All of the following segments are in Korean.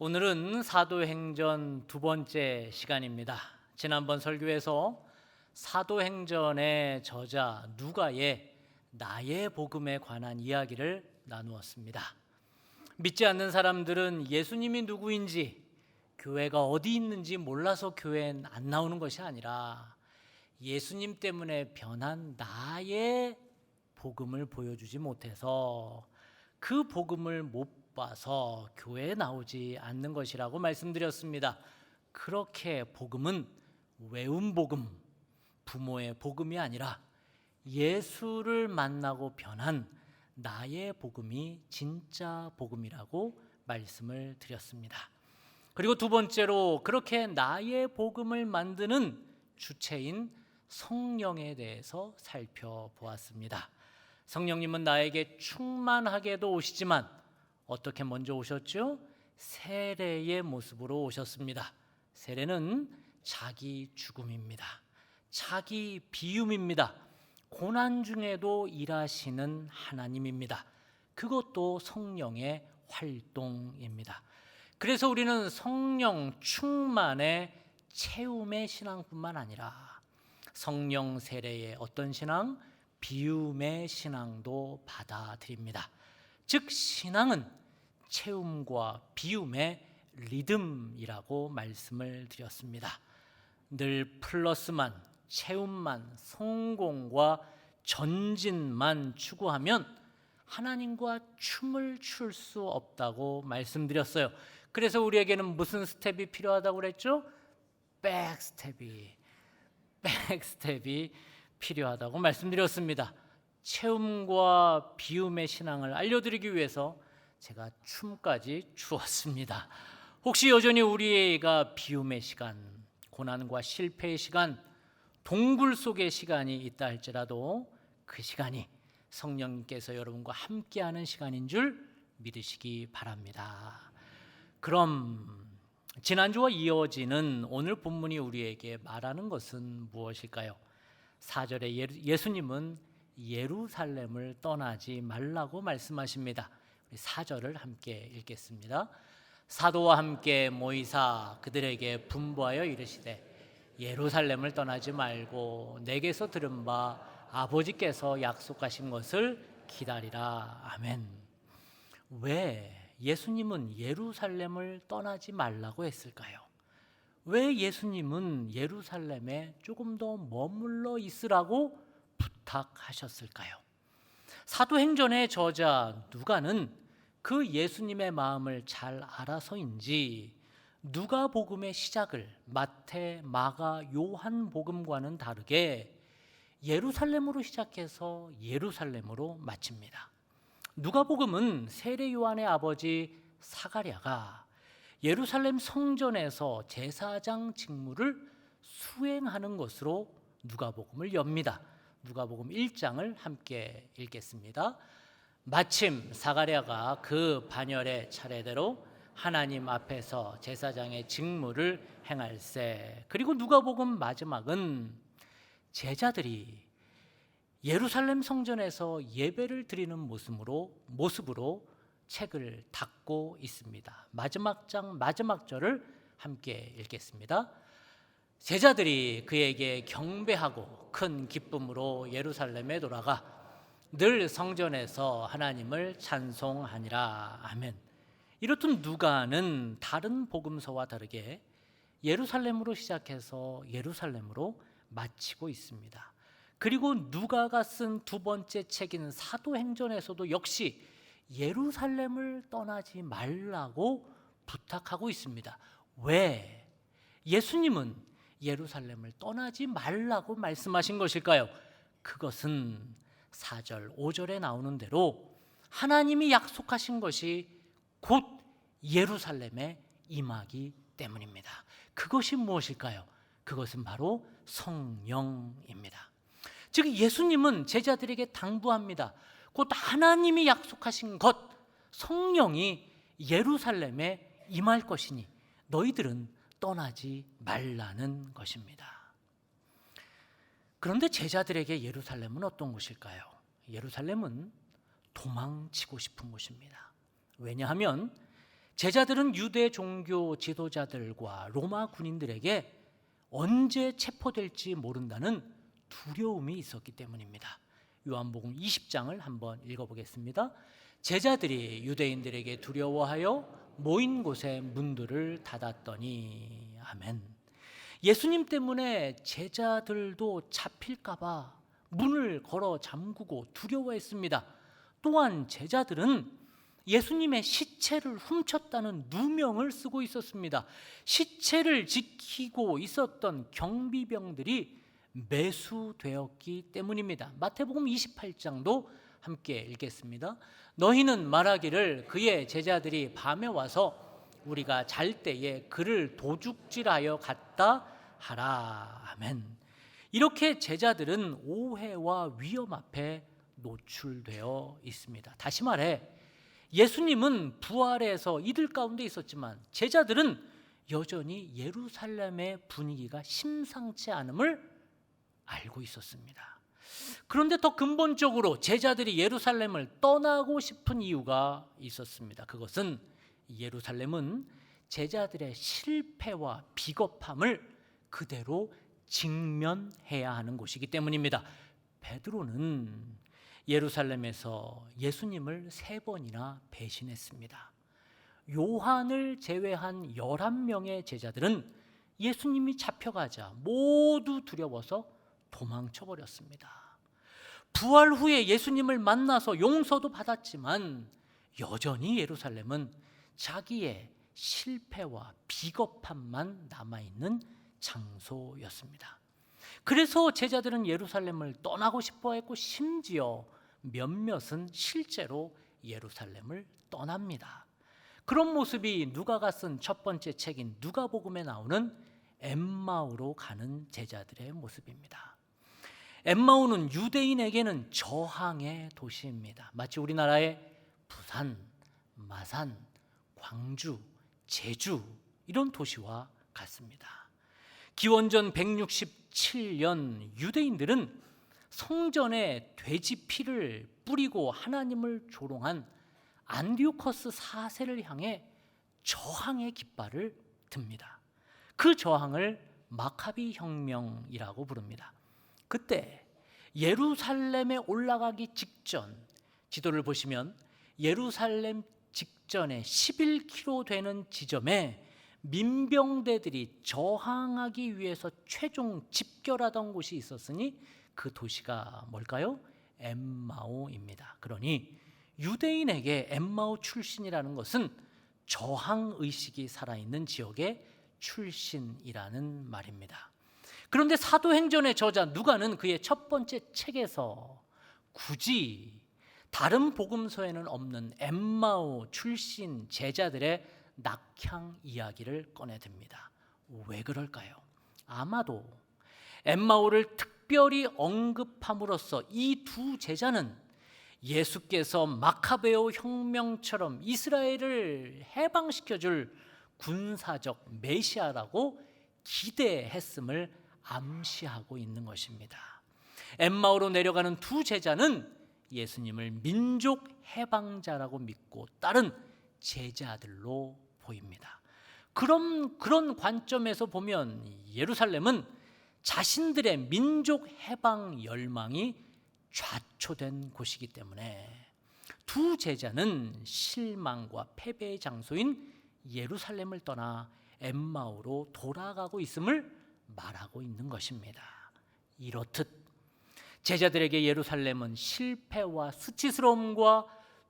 오늘은 사도행전 두 번째 시간입니다. 지난번 설교에서 사도행전의 저자 누가의 나의 복음에 관한 이야기를 나누었습니다. 믿지 않는 사람들은 예수님이 누구인지, 교회가 어디 있는지 몰라서 교회엔 안 나오는 것이 아니라 예수님 때문에 변한 나의 복음을 보여주지 못해서 그 복음을 못 봐서 교회에 나오지 않는 것이라고 말씀드렸습니다. 그렇게 복음은 외운 복음, 부모의 복음이 아니라 예수를 만나고 변한 나의 복음이 진짜 복음이라고 말씀을 드렸습니다. 그리고 두 번째로 그렇게 나의 복음을 만드는 주체인 성령에 대해서 살펴보았습니다. 성령님은 나에게 충만하게도 오시지만 어떻게 먼저 오셨죠? 세례의 모습으로 오셨습니다. 세례는 자기 죽음입니다. 자기 비움입니다. 고난 중에도 일하시는 하나님입니다. 그것도 성령의 활동입니다. 그래서 우리는 성령 충만의 채움의 신앙뿐만 아니라 성령 세례의 어떤 신앙? 비움의 신앙도 받아들입니다. 즉 신앙은 채움과 비움의 리듬이라고 말씀을 드렸습니다. 늘 플러스만, 채움만, 성공과 전진만 추구하면 하나님과 춤을 출 수 없다고 말씀드렸어요. 그래서 우리에게는 무슨 스텝이 필요하다고 그랬죠? 백스텝이 필요하다고 말씀드렸습니다. 채움과 비움의 신앙을 알려드리기 위해서 제가 춤까지 추었습니다. 혹시 여전히 우리가 비움의 시간, 고난과 실패의 시간, 동굴 속의 시간이 있다 할지라도 그 시간이 성령님께서 여러분과 함께하는 시간인 줄 믿으시기 바랍니다. 그럼 지난주와 이어지는 오늘 본문이 우리에게 말하는 것은 무엇일까요? 4절에 예수님은 예루살렘을 떠나지 말라고 말씀하십니다. 4절을 함께 읽겠습니다. 사도와 함께 모이사 그들에게 분부하여 이르시되 예루살렘을 떠나지 말고 내게서 들은 바 아버지께서 약속하신 것을 기다리라. 아멘. 왜 예수님은 예루살렘을 떠나지 말라고 했을까요? 왜 예수님은 예루살렘에 조금 더 머물러 있으라고 부탁하셨을까요? 사도행전의 저자 누가는 그 예수님의 마음을 잘 알아서인지 누가복음의 시작을 마태, 마가, 요한복음과는 다르게 예루살렘으로 시작해서 예루살렘으로 마칩니다. 누가복음은 세례 요한의 아버지 사가랴가 예루살렘 성전에서 제사장 직무를 수행하는 것으로 누가복음을 엽니다. 누가복음 1장을 함께 읽겠습니다. 마침 사가랴가 그 반열의 차례대로 하나님 앞에서 제사장의 직무를 행할세. 그리고 누가복음 마지막은 제자들이 예루살렘 성전에서 예배를 드리는 모습으로 책을 닫고 있습니다. 마지막 장 마지막 절을 함께 읽겠습니다. 제자들이 그에게 경배하고 큰 기쁨으로 예루살렘에 돌아가 늘 성전에서 하나님을 찬송하니라. 아멘. 이렇듯 누가는 다른 복음서와 다르게 예루살렘으로 시작해서 예루살렘으로 마치고 있습니다. 그리고 누가가 쓴 두 번째 책인 사도행전에서도 역시 예루살렘을 떠나지 말라고 부탁하고 있습니다. 왜? 예수님은 예루살렘을 떠나지 말라고 말씀하신 것일까요? 그것은 4절, 5절에 나오는 대로 하나님이 약속하신 것이 곧 예루살렘에 임하기 때문입니다. 그것이 무엇일까요? 그것은 바로 성령입니다. 즉 예수님은 제자들에게 당부합니다. 곧 하나님이 약속하신 것, 성령이 예루살렘에 임할 것이니 너희들은 떠나지 말라는 것입니다. 그런데 제자들에게 예루살렘은 어떤 곳일까요? 예루살렘은 도망치고 싶은 곳입니다. 왜냐하면 제자들은 유대 종교 지도자들과 로마 군인들에게 언제 체포될지 모른다는 두려움이 있었기 때문입니다. 요한복음 20장을 한번 읽어보겠습니다. 제자들이 유대인들에게 두려워하여 모인 곳에 문들을 닫았더니. 아멘. 예수님 때문에 제자들도 잡힐까 봐 문을 걸어 잠그고 두려워했습니다. 또한 제자들은 예수님의 시체를 훔쳤다는 누명을 쓰고 있었습니다. 시체를 지키고 있었던 경비병들이 매수되었기 때문입니다. 마태복음 28장도 함께 읽겠습니다. 너희는 말하기를 그의 제자들이 밤에 와서 우리가 잘 때에 그를 도둑질하여 갔다 하라. 아멘. 이렇게 제자들은 오해와 위험 앞에 노출되어 있습니다. 다시 말해 예수님은 부활해서 이들 가운데 있었지만 제자들은 여전히 예루살렘의 분위기가 심상치 않음을 알고 있었습니다. 그런데 더 근본적으로 제자들이 예루살렘을 떠나고 싶은 이유가 있었습니다. 그것은 예루살렘은 제자들의 실패와 비겁함을 그대로 직면해야 하는 곳이기 때문입니다. 베드로는 예루살렘에서 예수님을 3번이나 배신했습니다. 요한을 제외한 11명의 제자들은 예수님이 잡혀가자 모두 두려워서 도망쳐버렸습니다. 부활 후에 예수님을 만나서 용서도 받았지만 여전히 예루살렘은 자기의 실패와 비겁함만 남아있는 장소였습니다. 그래서 제자들은 예루살렘을 떠나고 싶어 했고 심지어 몇몇은 실제로 예루살렘을 떠납니다. 그런 모습이 누가가 쓴 첫 번째 책인 누가복음에 나오는 엠마오로 가는 제자들의 모습입니다. 엠마오는 유대인에게는 저항의 도시입니다. 마치 우리나라의 부산, 마산, 광주, 제주 이런 도시와 같습니다. 기원전 167년 유대인들은 성전에 돼지 피를 뿌리고 하나님을 조롱한 안디오커스 4세를 향해 저항의 깃발을 듭니다. 그 저항을 마카비 혁명이라고 부릅니다. 그때 예루살렘에 올라가기 직전, 지도를 보시면 예루살렘 직전에 11km 되는 지점에 민병대들이 저항하기 위해서 최종 집결하던 곳이 있었으니 그 도시가 뭘까요? 엠마오입니다. 그러니 유대인에게 엠마오 출신이라는 것은 저항의식이 살아있는 지역의 출신이라는 말입니다. 그런데 사도행전의 저자 누가는 그의 첫 번째 책에서 굳이 다른 복음서에는 없는 엠마오 출신 제자들의 낙향 이야기를 꺼내듭니다. 왜 그럴까요? 아마도 엠마오를 특별히 언급함으로써 이 두 제자는 예수께서 마카베오 혁명처럼 이스라엘을 해방시켜줄 군사적 메시아라고 기대했음을 암시하고 있는 것입니다. 엠마오로 내려가는 두 제자는 예수님을 민족 해방자라고 믿고 따른 제자들로 보입니다. 그런 관점에서 보면 예루살렘은 자신들의 민족 해방 열망이 좌초된 곳이기 때문에 두 제자는 실망과 패배의 장소인 예루살렘을 떠나 엠마오로 돌아가고 있음을 말하고 있는 것입니다. 이렇듯 제자들에게 예루살렘은 실패와 수치스러움과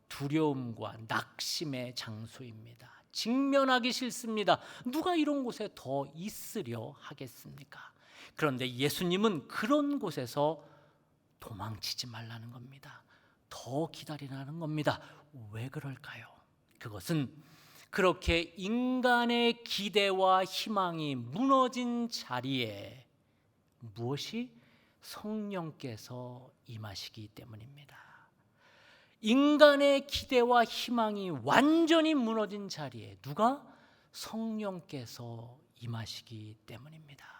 두려움과 낙심의 장소입니다. 직면하기 싫습니다. 누가 이런 곳에 더 있으려 하겠습니까? 그런데 예수님은 그런 곳에서 도망치지 말라는 겁니다. 더 기다리라는 겁니다. 왜 그럴까요? 그것은 그렇게 인간의 기대와 희망이 무너진 자리에 무엇이? 성령께서 임하시기 때문입니다. 인간의 기대와 희망이 완전히 무너진 자리에 누가? 성령께서 임하시기 때문입니다.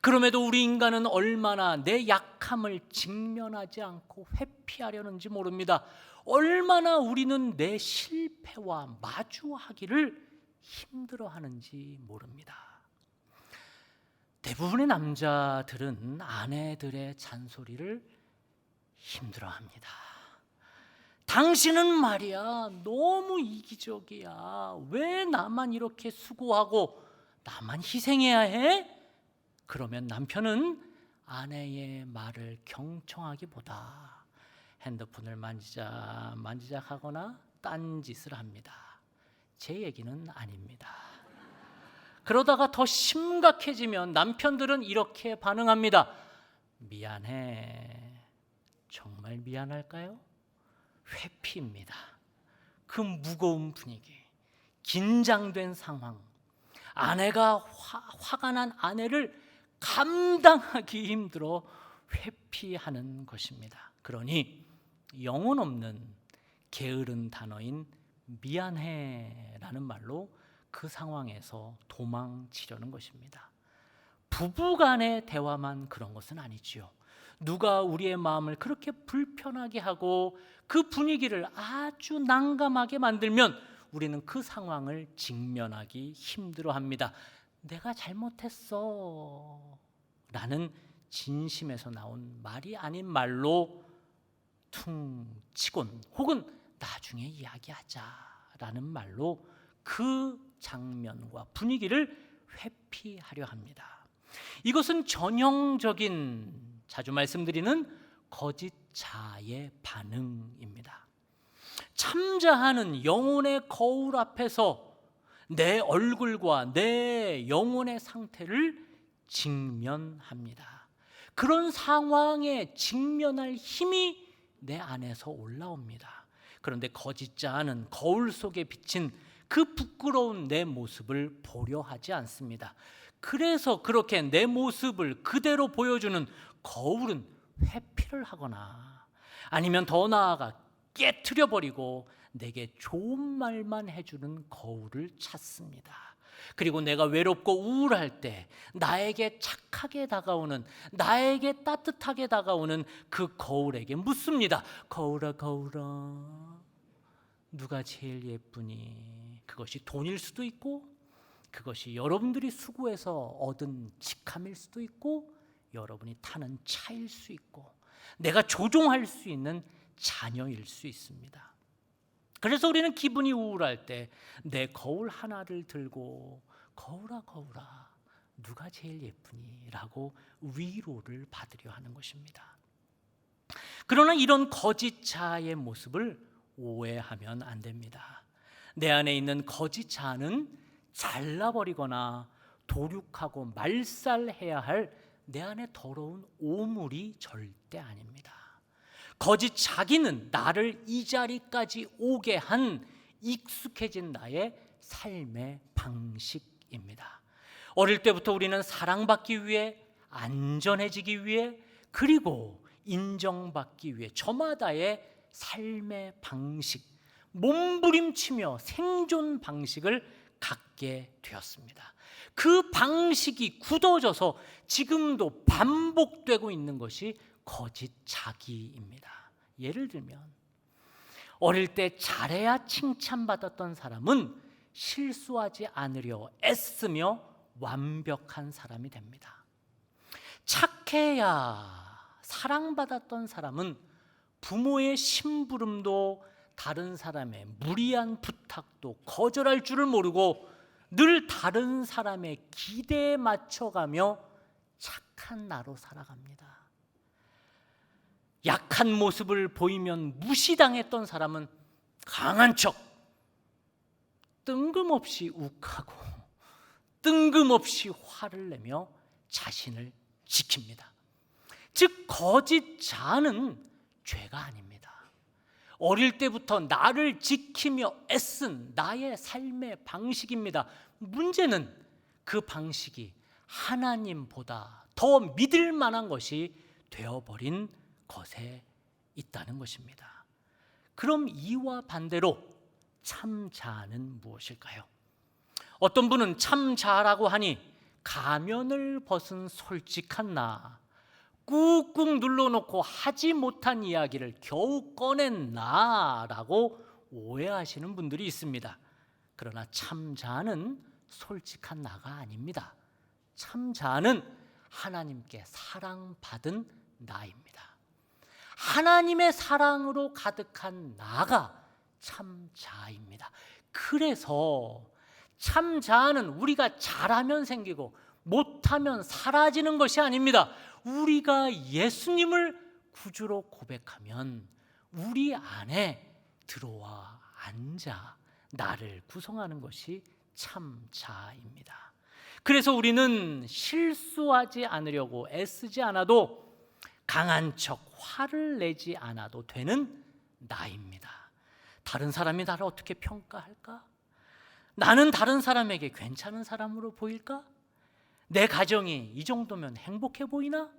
그럼에도 우리 인간은 얼마나 내 약함을 직면하지 않고 회피하려는지 모릅니다. 얼마나 우리는 내 실패와 마주하기를 힘들어하는지 모릅니다. 대부분의 남자들은 아내들의 잔소리를 힘들어합니다. 당신은 말이야 너무 이기적이야. 왜 나만 이렇게 수고하고 나만 희생해야 해? 그러면 남편은 아내의 말을 경청하기보다 핸드폰을 만지작 하거나 딴짓을 합니다. 제 얘기는 아닙니다. 그러다가 더 심각해지면 남편들은 이렇게 반응합니다. 미안해. 정말 미안할까요? 회피입니다. 그 무거운 분위기, 긴장된 상황, 아내가 화가 난 아내를 감당하기 힘들어 회피하는 것입니다. 그러니 영혼 없는 게으른 단어인 미안해라는 말로 그 상황에서 도망치려는 것입니다. 부부간의 대화만 그런 것은 아니지요. 누가 우리의 마음을 그렇게 불편하게 하고 그 분위기를 아주 난감하게 만들면 우리는 그 상황을 직면하기 힘들어합니다. 내가 잘못했어 라는 진심에서 나온 말이 아닌 말로 퉁 치곤 혹은 나중에 이야기하자라는 말로 그 장면과 분위기를 회피하려 합니다. 이것은 전형적인, 자주 말씀드리는 거짓 자아의 반응입니다. 참자하는 영혼의 거울 앞에서 내 얼굴과 내 영혼의 상태를 직면합니다. 그런 상황에 직면할 힘이 내 안에서 올라옵니다. 그런데 거짓 자아는 거울 속에 비친 그 부끄러운 내 모습을 보려 하지 않습니다. 그래서 그렇게 내 모습을 그대로 보여주는 거울은 회피를 하거나 아니면 더 나아가 깨트려 버리고 내게 좋은 말만 해주는 거울을 찾습니다. 그리고 내가 외롭고 우울할 때 나에게 착하게 다가오는, 나에게 따뜻하게 다가오는 그 거울에게 묻습니다. 거울아 거울아, 누가 제일 예쁘니? 그것이 돈일 수도 있고, 그것이 여러분들이 수고해서 얻은 직함일 수도 있고, 여러분이 타는 차일 수 있고, 내가 조종할 수 있는 자녀일 수 있습니다. 그래서 우리는 기분이 우울할 때 내 거울 하나를 들고 거울아 거울아 누가 제일 예쁘니? 라고 위로를 받으려 하는 것입니다. 그러나 이런 거짓 자아의 모습을 오해하면 안 됩니다. 내 안에 있는 거짓 자아는 잘라버리거나 도륙하고 말살해야 할 내 안에 더러운 오물이 절대 아닙니다. 거짓 자기는 나를 이 자리까지 오게 한 익숙해진 나의 삶의 방식입니다. 어릴 때부터 우리는 사랑받기 위해, 안전해지기 위해, 그리고 인정받기 위해 저마다의 삶의 방식, 몸부림치며 생존 방식을 갖게 되었습니다. 그 방식이 굳어져서 지금도 반복되고 있는 것이 거짓 자기입니다. 예를 들면 어릴 때 잘해야 칭찬받았던 사람은 실수하지 않으려 애쓰며 완벽한 사람이 됩니다. 착해야 사랑받았던 사람은 부모의 심부름도 다른 사람의 무리한 부탁도 거절할 줄을 모르고 늘 다른 사람의 기대에 맞춰가며 착한 나로 살아갑니다. 약한 모습을 보이면 무시당했던 사람은 강한 척 뜬금없이 욱하고 뜬금없이 화를 내며 자신을 지킵니다. 즉 거짓 자아는 죄가 아닙니다. 어릴 때부터 나를 지키며 애쓴 나의 삶의 방식입니다. 문제는 그 방식이 하나님보다 더 믿을 만한 것이 되어버린 것에 있다는 것입니다. 그럼 이와 반대로 참 자아는 무엇일까요? 어떤 분은 참 자아라고 하니 가면을 벗은 솔직한 나, 꾹꾹 눌러놓고 하지 못한 이야기를 겨우 꺼낸 나라고 오해하시는 분들이 있습니다. 그러나 참자는 솔직한 나가 아닙니다. 참자는 하나님께 사랑받은 나입니다. 하나님의 사랑으로 가득한 나가 참자입니다. 그래서 참자는 우리가 잘하면 생기고 못하면 사라지는 것이 아닙니다. 우리가 예수님을 구주로 고백하면 우리 안에 들어와 앉아 나를 구성하는 것이 참자입니다. 그래서 우리는 실수하지 않으려고 애쓰지 않아도 강한 척 화를 내지 않아도 되는 나입니다. 다른 사람이 나를 어떻게 평가할까? 나는 다른 사람에게 괜찮은 사람으로 보일까? 내 가정이 이 정도면 행복해 보이나?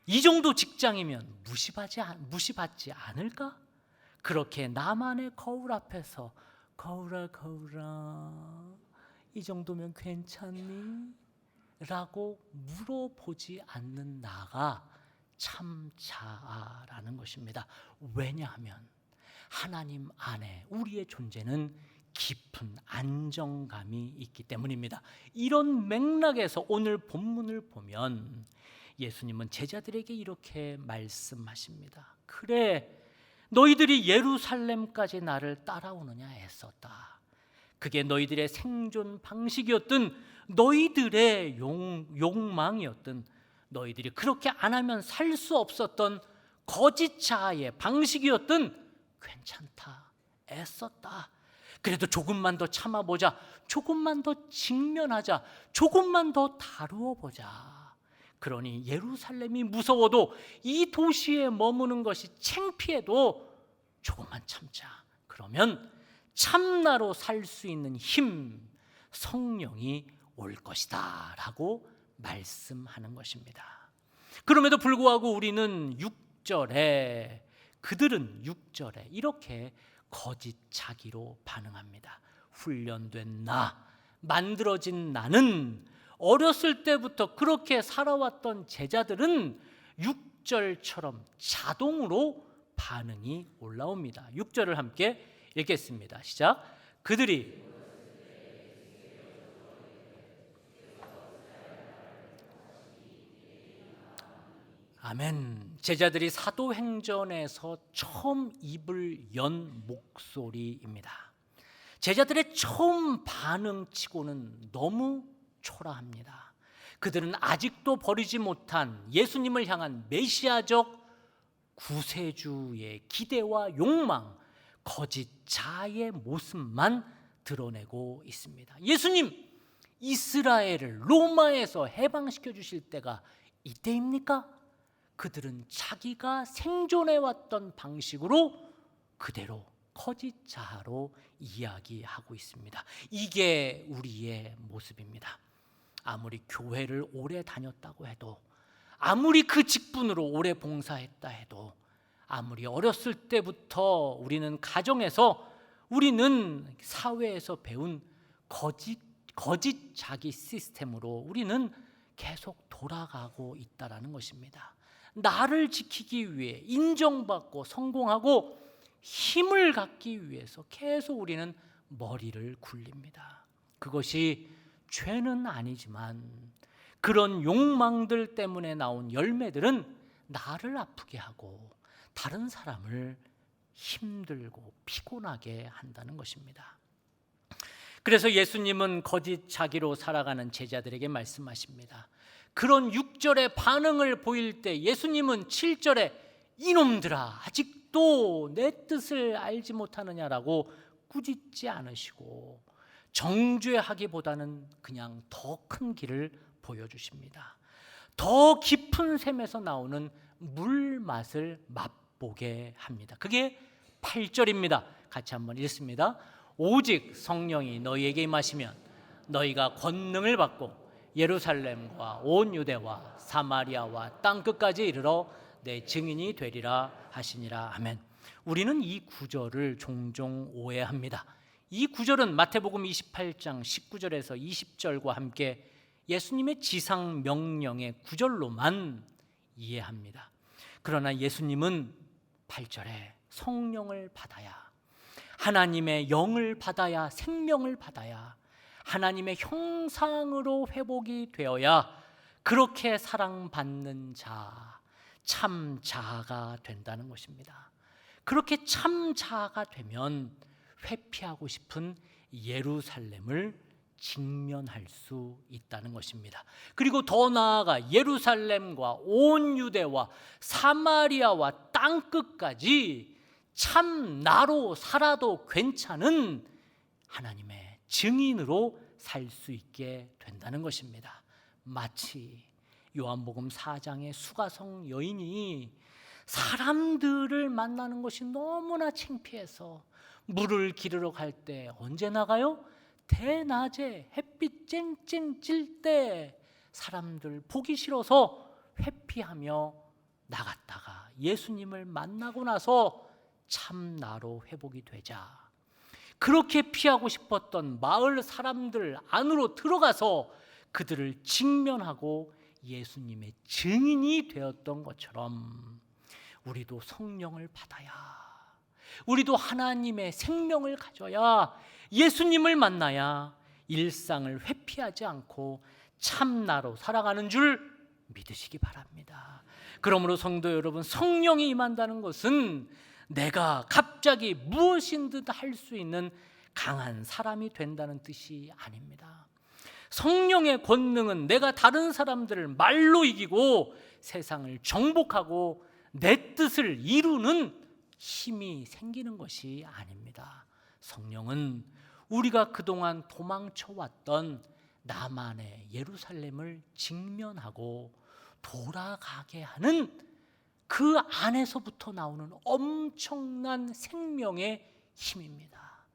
이 정도 직장이면 무시받지 않을까? 그렇게 나만의 거울 앞에서 거울아 거울아 이 정도면 괜찮니? 라고 물어보지 않는 나가 참자라는 것입니다. 왜냐하면 하나님 안에 우리의 존재는 깊은 안정감이 있기 때문입니다. 이런 맥락에서 오늘 본문을 보면 예수님은 제자들에게 이렇게 말씀하십니다. 그래, 너희들이 예루살렘까지 나를 따라오느냐 애썼다. 그게 너희들의 생존 방식이었든 너희들의 욕망이었든 너희들이 그렇게 안 하면 살 수 없었던 거짓 자아의 방식이었든 괜찮다, 애썼다. 그래도 조금만 더 참아보자, 조금만 더 직면하자, 조금만 더 다루어 보자. 그러니 예루살렘이 무서워도 이 도시에 머무는 것이 창피해도 조금만 참자. 그러면 참나로 살 수 있는 힘, 성령이 올 것이다 라고 말씀하는 것입니다. 그럼에도 불구하고 우리는 6절에 그들은 6절에 이렇게 거짓 자기로 반응합니다. 훈련된 나, 만들어진 나는 어렸을 때부터 그렇게 살아왔던 제자들은 6절처럼 자동으로 반응이 올라옵니다. 6절을 함께 읽겠습니다. 시작. 그들이 아멘. 제자들이 사도행전에서 처음 입을 연 목소리입니다. 제자들의 처음 반응치고는 너무 초라합니다. 그들은 아직도 버리지 못한 예수님을 향한 메시아적 구세주의 기대와 욕망, 거짓 자아의 모습만 드러내고 있습니다. 예수님, 이스라엘을 로마에서 해방시켜 주실 때가 이때입니까? 그들은 자기가 생존해왔던 방식으로 그대로 거짓 자아로 이야기하고 있습니다. 이게 우리의 모습입니다. 아무리 교회를 오래 다녔다고 해도, 아무리 그 직분으로 오래 봉사했다 해도, 아무리 어렸을 때부터 우리는 가정에서, 우리는 사회에서 배운 거짓 자기 시스템으로 우리는 계속 돌아가고 있다라는 것입니다. 나를 지키기 위해 인정받고 성공하고 힘을 갖기 위해서 계속 우리는 머리를 굴립니다. 그것이 죄는 아니지만 그런 욕망들 때문에 나온 열매들은 나를 아프게 하고 다른 사람을 힘들고 피곤하게 한다는 것입니다. 그래서 예수님은 거짓 자기로 살아가는 제자들에게 말씀하십니다. 그런 6절의 반응을 보일 때 예수님은 7절에 이놈들아 아직도 내 뜻을 알지 못하느냐라고 꾸짖지 않으시고 정죄하기보다는 그냥 더 큰 길을 보여주십니다. 더 깊은 샘에서 나오는 물맛을 맛보게 합니다. 그게 8절입니다. 같이 한번 읽습니다. 오직 성령이 너희에게 임하시면 너희가 권능을 받고 예루살렘과 온 유대와 사마리아와 땅끝까지 이르러 내 증인이 되리라 하시니라. 아멘. 우리는 이 구절을 종종 오해합니다. 이 구절은 마태복음 28장 19절에서 20절과 함께 예수님의 지상 명령의 구절로만 이해합니다. 그러나 예수님은 8절에 성령을 받아야, 하나님의 영을 받아야, 생명을 받아야, 하나님의 형상으로 회복이 되어야 그렇게 사랑받는 자, 참 자아가 된다는 것입니다. 그렇게 참 자아가 되면 회피하고 싶은 예루살렘을 직면할 수 있다는 것입니다. 그리고 더 나아가 예루살렘과 온 유대와 사마리아와 땅끝까지 참 나로 살아도 괜찮은 하나님의 증인으로 살 수 있게 된다는 것입니다. 마치 요한복음 4장의 수가성 여인이 사람들을 만나는 것이 너무나 창피해서 물을 기르러 갈 때 언제 나가요? 대낮에 햇빛 쨍쨍 찔 때 사람들 보기 싫어서 회피하며 나갔다가 예수님을 만나고 나서 참나로 회복이 되자, 그렇게 피하고 싶었던 마을 사람들 안으로 들어가서 그들을 직면하고 예수님의 증인이 되었던 것처럼 우리도 성령을 받아야, 우리도 하나님의 생명을 가져야, 예수님을 만나야 일상을 회피하지 않고 참나로 살아가는 줄 믿으시기 바랍니다. 그러므로 성도 여러분, 성령이 임한다는 것은 내가 갑자기 무엇인 듯 할 수 있는 강한 사람이 된다는 뜻이 아닙니다. 성령의 권능은 내가 다른 사람들을 말로 이기고 세상을 정복하고 내 뜻을 이루는 힘이 생기는 것이 아닙니다. 성령은 우리가 그동안 도망쳐왔던 나만의 예루살렘을 직면하고 돌아가게 하는 그 안에서부터 나오는 엄청난 생명의 힘입니다.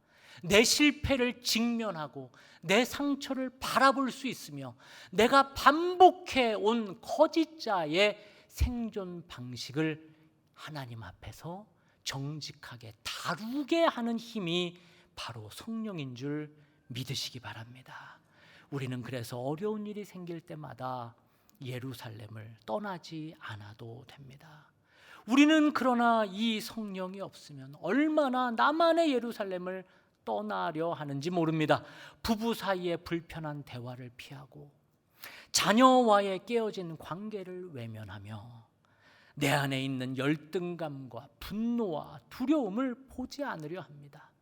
내 실패를 직면하고 내 상처를 바라볼 수 있으며 내가 반복해 온 거짓자의 생존 방식을 하나님 앞에서 정직하게 다루게 하는 힘이 바로 성령인 줄 믿으시기 바랍니다. 우리는 그래서 어려운 일이 생길 때마다 예루살렘을 떠나지 않아도 됩니다. 우리는 그러나 이 성령이 없으면 얼마나 나만의 예루살렘을 떠나려 하는지 모릅니다. 부부 사이의 불편한 대화를 피하고 자녀와의 깨어진 관계를 외면하며 내 안에 있는 열등감과 분노와 두려움을 보지 않으려 합니다.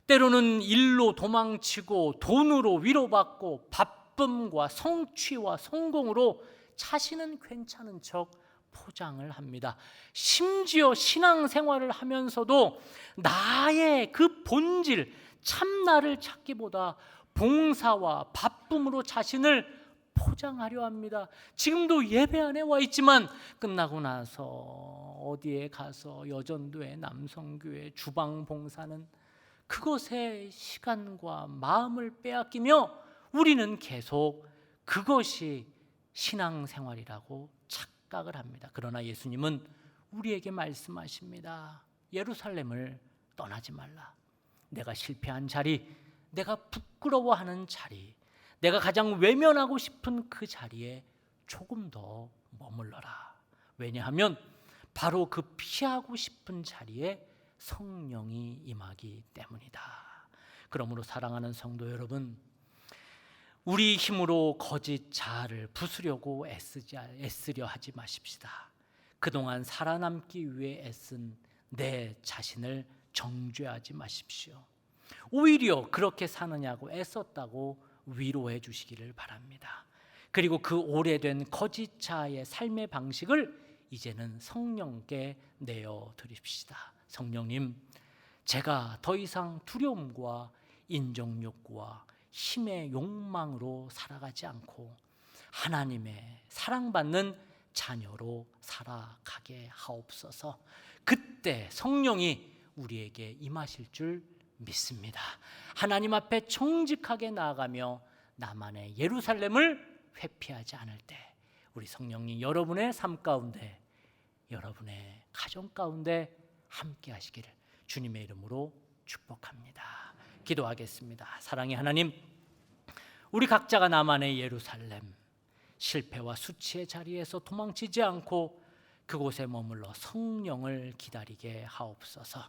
때로는 일로 도망치고 돈으로 위로받고 바쁨과 성취와 성공으로 자신은 괜찮은 척 포장을 합니다. 심지어 신앙생활을 하면서도 나의 그 본질, 참나를 찾기보다 봉사와 바쁨으로 자신을 포장하려 합니다. 지금도 예배 안에 와 있지만 끝나고 나서 어디에 가서 여전도회, 남성교회, 주방 봉사는 그것에 시간과 마음을 빼앗기며 우리는 계속 그것이 신앙생활이라고 착각을 합니다. 그러나 예수님은 우리에게 말씀하십니다. 예루살렘을 떠나지 말라. 내가 실패한 자리, 내가 부끄러워하는 자리, 내가 가장 외면하고 싶은 그 자리에 조금 더 머물러라. 왜냐하면 바로 그 피하고 싶은 자리에 성령이 임하기 때문이다. 그러므로 사랑하는 성도 여러분, 우리 힘으로 거짓 자아를 부수려고 애쓰려 하지 마십시다. 그동안 살아남기 위해 애쓴 내 자신을 정죄하지 마십시오. 오히려 그렇게 사느냐고 애썼다고 위로해 주시기를 바랍니다. 그리고 그 오래된 거짓 자아의 삶의 방식을 이제는 성령께 내어 드립시다. 성령님, 제가 더 이상 두려움과 인정욕구와 힘의 욕망으로 살아가지 않고 하나님의 사랑받는 자녀로 살아가게 하옵소서. 그때 성령이 우리에게 임하실 줄 믿습니다. 하나님 앞에 정직하게 나아가며 나만의 예루살렘을 회피하지 않을 때 우리 성령님 여러분의 삶 가운데, 여러분의 가정 가운데 함께 하시기를 주님의 이름으로 축복합니다. 기도하겠습니다. 사랑의 하나님, 우리 각자가 나만의 예루살렘, 실패와 수치의 자리에서 도망치지 않고 그곳에 머물러 성령을 기다리게 하옵소서.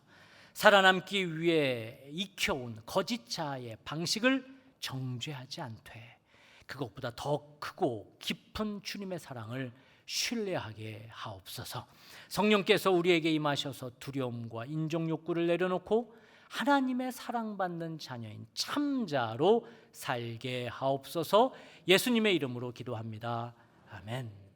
살아남기 위해 익혀온 거짓 자아의 방식을 정죄하지 않되 그것보다 더 크고 깊은 주님의 사랑을 신뢰하게 하옵소서. 성령께서 우리에게 임하셔서 두려움과 인정 욕구를 내려놓고 하나님의 사랑받는 자녀인 참자로 살게 하옵소서. 예수님의 이름으로 기도합니다. 아멘.